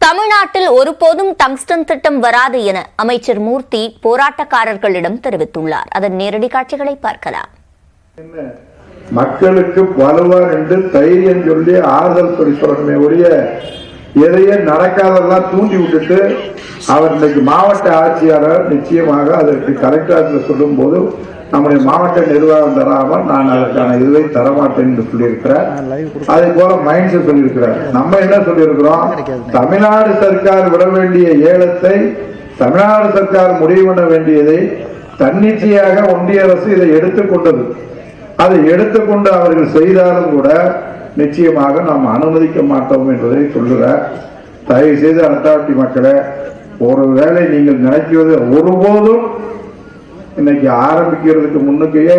தமிழ்நாட்டில் ஒருபோதும் டங்ஸ்டன் திட்டம் வராது என அமைச்சர் மூர்த்தி போராட்டக்காரர்களிடம் தெரிவித்துள்ளார். அதன் நேரடி காட்சிகளை பார்க்கலாம். மக்களுக்கு வலுவா என்று தைரியம் சொல்லி ஆறுதல் சொல்லி சொல்லணுமே ஒழிய எதையே நடக்காதெல்லாம் தூண்டி விட்டுட்டு அவர் இன்னைக்கு மாவட்ட ஆட்சியாளர் நிச்சயமாக அதற்கு கலெக்டர் சொல்லும் போது நம்முடைய மாவட்ட நிர்வாகம் தராமல் நான் அதற்கான இதுவை தரமாட்டேன் என்று சொல்லியிருக்கிறார். அதே போல மைண்ட்ஸ் சொல்லியிருக்கிறார். நம்ம என்ன சொல்லியிருக்கிறோம், தமிழ்நாடு சர்க்கார் விட வேண்டிய ஏலத்தை தமிழ்நாடு சர்க்கார் முடிவு பண்ண வேண்டியதை தன்னிச்சையாக ஒன்றிய அரசு இதை எடுத்துக்கொண்டது. அதை எடுத்துக்கொண்டு அவர்கள் செய்தாலும் கூட நிச்சயமாக நாம் அனுமதிக்க மாட்டோம் என்பதை சொல்லுகிறார். தயவு செய்து அட்டாட்டி மக்களை, ஒருவேளை நீங்கள் நினைக்கிறது ஒருபோதும் இன்னைக்கு ஆரம்பிக்கிறதுக்கு முன்னுக்கையே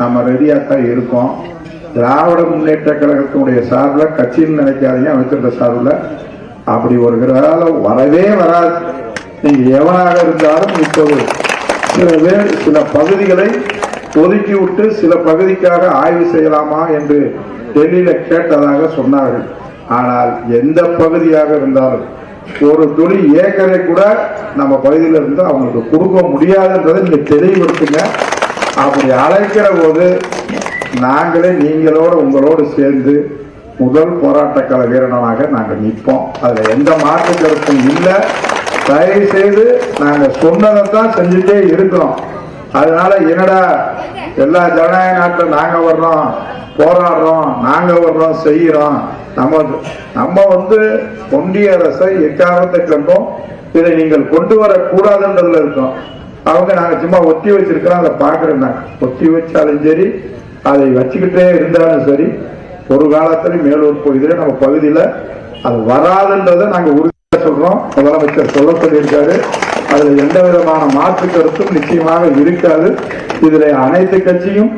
நம்ம ரெடியாத்தான் இருக்கோம். திராவிட முன்னேற்ற கழகத்தினுடைய சார்பில் கட்சின்னு நினைக்காதீங்க, அமைச்சர் சார்பில் அப்படி ஒரு காலம் வரவே வராது. நீங்க எவனாக இருந்தாலும் இப்போது சில பேர் சில பகுதிகளை ஒதுக்கி விட்டு சில பகுதிக்காக ஆய்வு செய்யலாமா என்று டெல்லியில கேட்டதாக சொன்னார்கள். ஆனால் எந்த பகுதியாக இருந்தாலும் ஒரு துளி ஏக்கரை கூட நம்ம பகுதியில் இருந்து அவங்களுக்கு கொடுக்க முடியாதுன்றதை நீங்க தெளிவுபடுத்துங்க. அப்படி அழைக்கிற போது நாங்களே நீங்களோட உங்களோடு சேர்ந்து முதல் போராட்டக்கால வீரனாக நாங்கள் நிற்போம். அதுல எந்த மாற்று கருத்தும் இல்லை. தயவு செய்து நாங்க சொன்னதைத்தான் செஞ்சுட்டே இருக்கிறோம். அதனால என்னடா எல்லா ஜனநாயக நாட்டில் நாங்க வர்றோம், போராடுறோம், நாங்க வர்றோம், செய்யறோம், நம்ம ஒன்றிய அரசை எக்காரணத்தை கண்டோம் இதை நீங்கள் கொண்டு வரக்கூடாதுன்றதுல இருக்கோம். அவங்க நாங்க சும்மா ஒத்தி வச்சிருக்கிறோம், அதை பாக்குறேன். ஒத்தி வச்சாலும் சரி, அதை வச்சுக்கிட்டே இருந்தாலும் சரி, ஒரு காலத்துல மேலூர் பகுதியில நம்ம பகுதியில அது வராதுன்றதை நாங்க உறுதியாக சொல்றோம். முதலமைச்சர் சொல்லியிருக்காரு. அதுல எந்த விதமான மாற்று கருத்தும் நிச்சயமாக இருக்காது. இதுல அனைத்து கட்சியும்